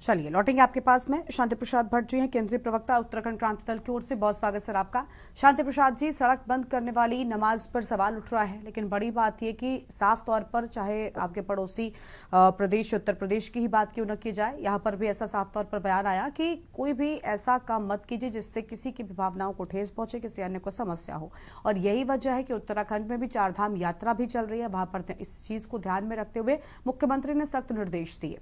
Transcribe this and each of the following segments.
चलिए लौटेंगे आपके पास में। शांति प्रसाद भट्ट जी हैं, केंद्रीय प्रवक्ता उत्तराखंड क्रांति दल की ओर से। बहुत स्वागत सर आपका। शांति प्रसाद जी, सड़क बंद करने वाली नमाज पर सवाल उठ रहा है, लेकिन बड़ी बात यह कि साफ तौर पर चाहे आपके पड़ोसी प्रदेश उत्तर प्रदेश की ही बात क्यों न की जाए, यहाँ पर भी ऐसा साफ तौर पर बयान आया कि कोई भी ऐसा काम मत कीजिए जिससे किसी की भावनाओं को ठेस पहुंचे, किसी अन्य को समस्या हो। और यही वजह है कि उत्तराखंड में भी चारधाम यात्रा भी चल रही है, वहां पर इस चीज को ध्यान में रखते हुए मुख्यमंत्री ने सख्त निर्देश दिए।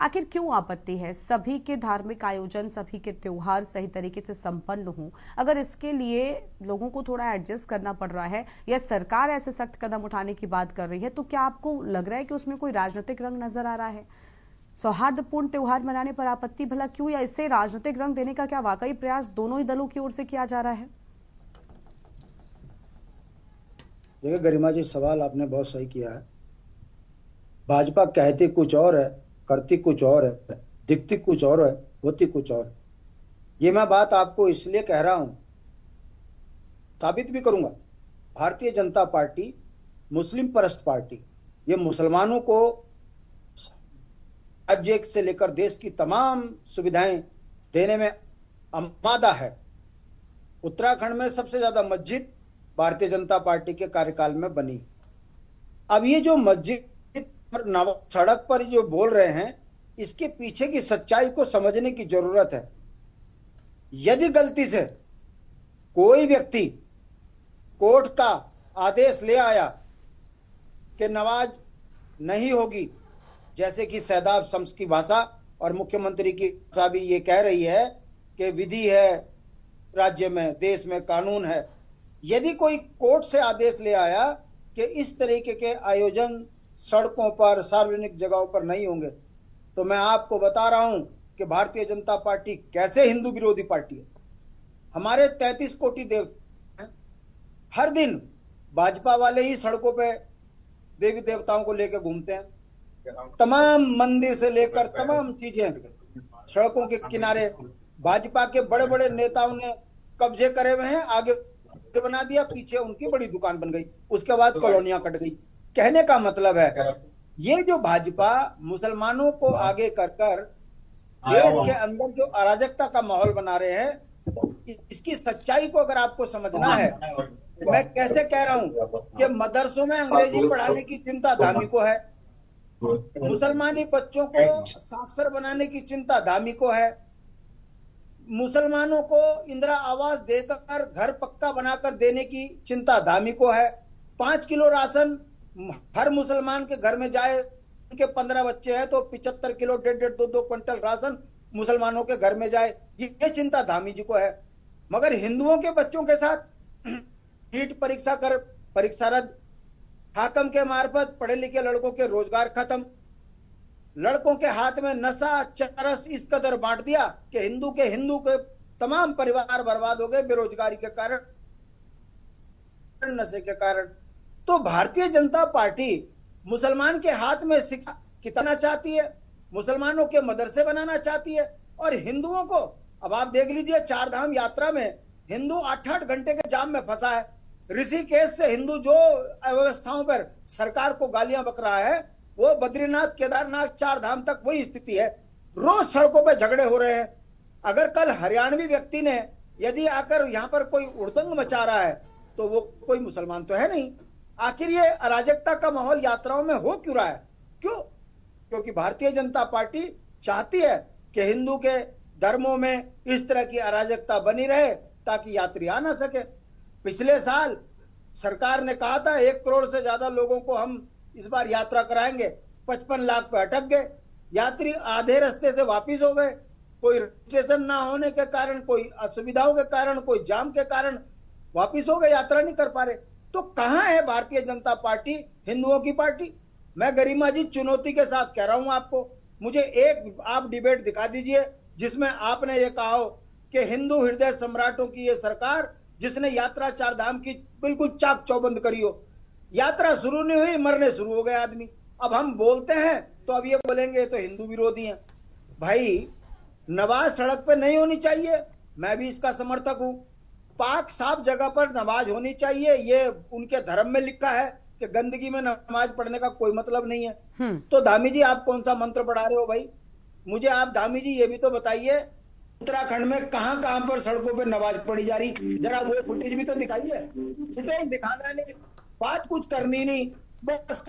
आखिर क्यों आपत्ति है सभी के धार्मिक आयोजन, सभी के त्योहार सही तरीके से संपन्न हों? अगर इसके लिए लोगों को थोड़ा एडजस्ट करना पड़ रहा है या सरकार ऐसे सख्त कदम उठाने की बात कर रही है, तो क्या आपको लग रहा है कि उसमें कोई राजनीतिक रंग नजर आ रहा है? सौहार्दपूर्ण त्योहार मनाने पर आपत्ति भला क्यों, या इसे राजनीतिक रंग देने का क्या वाकई प्रयास दोनों ही दलों की ओर से किया जा रहा है? देखिए गरिमा जी, सवाल आपने बहुत सही किया है। भाजपा कहती कुछ और है, करती कुछ और है, दिखती कुछ और है, होती कुछ और है। ये मैं बात आपको इसलिए कह रहा हूं, साबित भी करूंगा। भारतीय जनता पार्टी मुस्लिम परस्त पार्टी, ये मुसलमानों को राज्य से लेकर देश की तमाम सुविधाएं देने में आमादा है। उत्तराखंड में सबसे ज्यादा मस्जिद भारतीय जनता पार्टी के कार्यकाल में बनी। अब ये जो मस्जिद पर सड़क पर जो बोल रहे हैं, इसके पीछे की सच्चाई को समझने की जरूरत है। यदि गलती से कोई व्यक्ति कोर्ट का आदेश ले आया कि नमाज नहीं होगी, जैसे कि सैदाब शम्स की भाषा और मुख्यमंत्री की भाषा भी ये कह रही है कि विधि है राज्य में, देश में कानून है। यदि कोई कोर्ट से आदेश ले आया कि इस तरीके के आयोजन सड़कों पर, सार्वजनिक जगहों पर नहीं होंगे, तो मैं आपको बता रहा हूं कि भारतीय जनता पार्टी कैसे हिंदू विरोधी पार्टी है। हमारे 33 कोटि देवता हैं। हर दिन भाजपा वाले ही सड़कों पे देवी देवताओं को लेकर घूमते हैं। तमाम मंदिर से लेकर तमाम चीजें सड़कों के किनारे भाजपा के बड़े बड़े नेताओं ने कब्जे करे हुए हैं। आगे बना दिया, पीछे उनकी बड़ी दुकान बन गई, उसके बाद कॉलोनियां कट गई। कहने का मतलब है, ये जो भाजपा मुसलमानों को आगे कर कर देश के अंदर जो अराजकता का माहौल बना रहे हैं, इसकी सच्चाई को अगर आपको समझना है, मैं कैसे कह रहा हूं कि मदरसों में अंग्रेजी पढ़ाने की चिंता धामी को है, मुसलमानी बच्चों को साक्षर बनाने की चिंता धामी को है, मुसलमानों को इंदिरा आवास देकर घर पक्का बनाकर देने की चिंता धामी को है, 5 किलो राशन हर मुसलमान के घर में जाए, उनके 15 बच्चे हैं तो 75 किलो 1.5 2 क्विंटल राशन मुसलमानों के घर में जाए, ये चिंता धामी जी को है। मगर हिंदुओं के बच्चों के साथ नीट परीक्षा कर परीक्षा रद्द, हाकम के मार्फत पढ़े लिखे लड़कों के रोजगार खत्म, लड़कों के हाथ में नशा चरस इस कदर बांट दिया कि हिंदू के तमाम परिवार बर्बाद हो गए बेरोजगारी के कारण, नशे के कारण। तो भारतीय जनता पार्टी मुसलमान के हाथ में शिक्षा कितना चाहती है, मुसलमानों के मदरसे बनाना चाहती है, और हिंदुओं को, अब आप देख लीजिए चारधाम यात्रा में हिंदू 8-8 घंटे के जाम में फंसा है। ऋषिकेश से हिंदू जो अव्यवस्थाओं पर सरकार को गालियां बक रहा है, वो बद्रीनाथ, केदारनाथ, चारधाम तक वही स्थिति है। रोज सड़कों पर झगड़े हो रहे हैं। अगर कल हरियाणवी व्यक्ति ने यदि आकर यहां पर कोई उड़दंग मचा रहा है, तो वो कोई मुसलमान तो है नहीं। आखिर ये अराजकता का माहौल यात्राओं में हो क्यों रहा है? क्यों? क्योंकि भारतीय जनता पार्टी चाहती है कि हिंदू के धर्मों में इस तरह की अराजकता बनी रहे ताकि यात्री आ ना सके। पिछले साल सरकार ने कहा था 1 करोड़ से ज्यादा लोगों को हम इस बार यात्रा कराएंगे, 55 लाख पे अटक गए। यात्री आधे रास्ते से वापिस हो गए, कोई रजिस्ट्रेशन ना होने के कारण, कोई असुविधाओं के कारण, कोई जाम के कारण वापिस हो गए, यात्रा नहीं कर पा रहे। तो कहां है भारतीय जनता पार्टी, हिंदुओं की पार्टी? मैं गरिमा जी चुनौती के साथ कह रहा हूं आपको, मुझे एक आप डिबेट दिखा दीजिए जिसमें आपने ये कहा हो कि हिंदू हृदय सम्राटों की ये सरकार जिसने यात्रा चारधाम की बिल्कुल चाक चौबंद करी हो। यात्रा शुरू नहीं हुई, मरने शुरू हो गए आदमी। अब हम बोलते हैं तो अब ये बोलेंगे तो हिंदू विरोधी हैं। भाई, नमाज सड़क पर नहीं होनी चाहिए, मैं भी इसका समर्थक हूं। पाक साफ जगह पर नमाज होनी चाहिए, ये उनके धर्म में लिखा है कि गंदगी में नमाज पढ़ने का कोई मतलब नहीं है। तो धामी जी, आप कौन सा मंत्र पढ़ा रहे हो भाई? मुझे आप धामी जी ये भी तो बताइए, उत्तराखंड में कहां कहां पर सड़कों पर नमाज पढ़ी जा रही, जरा वो फुटेज भी तो दिखाइए। फुटेज दिखाना नहीं, बात कुछ करनी नहीं, बस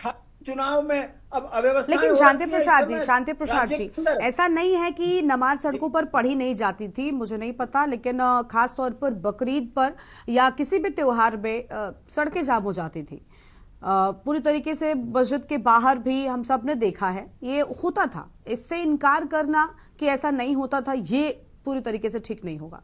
चुनाव में अब अव्यवस्था। लेकिन शांति प्रसाद जी ऐसा नहीं है कि नमाज सड़कों पर पढ़ी नहीं जाती थी, मुझे नहीं पता, लेकिन खास तौर पर बकरीद पर या किसी भी त्योहार में सड़कें जाम हो जाती थी। पूरी तरीके से मस्जिद के बाहर भी हम सब ने देखा है ये होता था। इससे इनकार करना कि ऐसा नहीं होता था ये पूरी तरीके से ठीक नहीं होगा।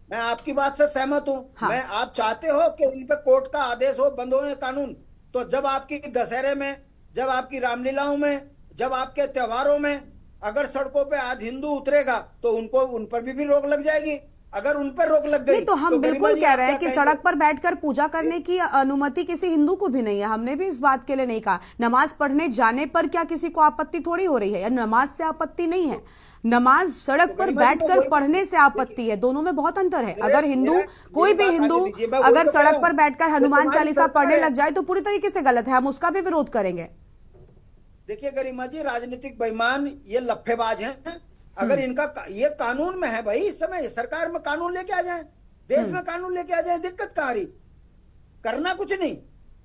मैं आपकी बात से सहमत हूं। हाँ। मैं आप चाहते हो कि इन पे कोर्ट का आदेश हो, बंद हो ये कानून, तो जब आपकी दशहरे में, जब आपकी रामलीलाओं में, जब आपके त्योहारों में अगर सड़कों पे आज हिंदू उतरेगा तो उनको उन पर भी रोक लग जाएगी। अगर उन पर रोक लग गई तो हम बिल्कुल कह रहे हैं कि सड़क पर बैठकर पूजा करने की अनुमति किसी हिंदू को भी नहीं है। हमने भी इस बात के लिए नहीं कहा। नमाज पढ़ने जाने पर क्या किसी को आपत्ति थोड़ी हो रही है, या नमाज से आपत्ति नहीं है, नमाज सड़क पर बैठकर पढ़ने से आपत्ति है। दोनों में बहुत अंतर है। अगर हिंदू, कोई भी हिंदू अगर सड़क पर बैठकर हनुमान चालीसा पढ़ने लग जाए तो पूरी तरीके से गलत है, हम उसका भी विरोध करेंगे। देखिए गरिमा जी, राजनीतिक बेईमान ये लफेबाज हैं। अगर इनका ये कानून में है भाई, इस समय सरकार में कानून लेके आ जाए, देश में कानून लेके आ जाए, दिक्कत कहां रही? करना कुछ नहीं,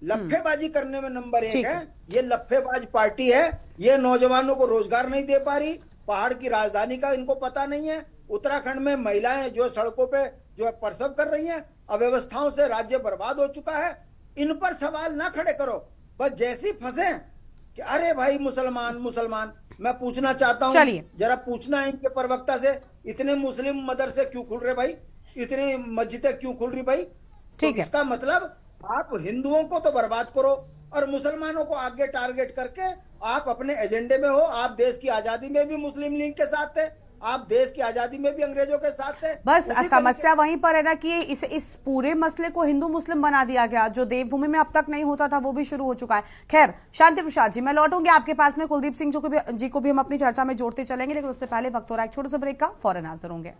लफेबाजी करने में नंबर 1 है। ये लफेबाज पार्टी है, ये नौजवानों को रोजगार नहीं दे पा रही, पहाड़ की राजधानी का इनको पता नहीं है। उत्तराखंड में महिलाएं जो सड़कों पे जो प्रसव कर रही हैं, अव्यवस्थाओं से राज्य बर्बाद हो चुका है। इन पर सवाल ना खड़े करो, बस जैसी फंसे कि अरे भाई मुसलमान मुसलमान। मैं पूछना चाहता हूं, जरा पूछना है इनके प्रवक्ता से, इतने मुस्लिम मदरसे क्यों खुल रहे भाई, इतनी मस्जिदें क्यों खुल रही भाई? ठीक है। इसका मतलब आप हिंदुओं को तो बर्बाद करो और मुसलमानों को आगे टारगेट करके आप अपने एजेंडे में हो। आप देश की आजादी में भी मुस्लिम लीग के साथ थे, आप देश की आजादी में भी अंग्रेजों के साथ थे। बस समस्या वहीं पर है ना कि इस पूरे मसले को हिंदू मुस्लिम बना दिया गया। जो देवभूमि में अब तक नहीं होता था वो भी शुरू हो चुका है। खैर शांति प्रसाद जी, मैं लौटूंगी आपके पास में। कुलदीप सिंह जी को भी हम अपनी चर्चा में जोड़ते चलेंगे, लेकिन उससे पहले वक्त हो रहा है एक छोटे से ब्रेक का, फौरन हाजिर होंगे।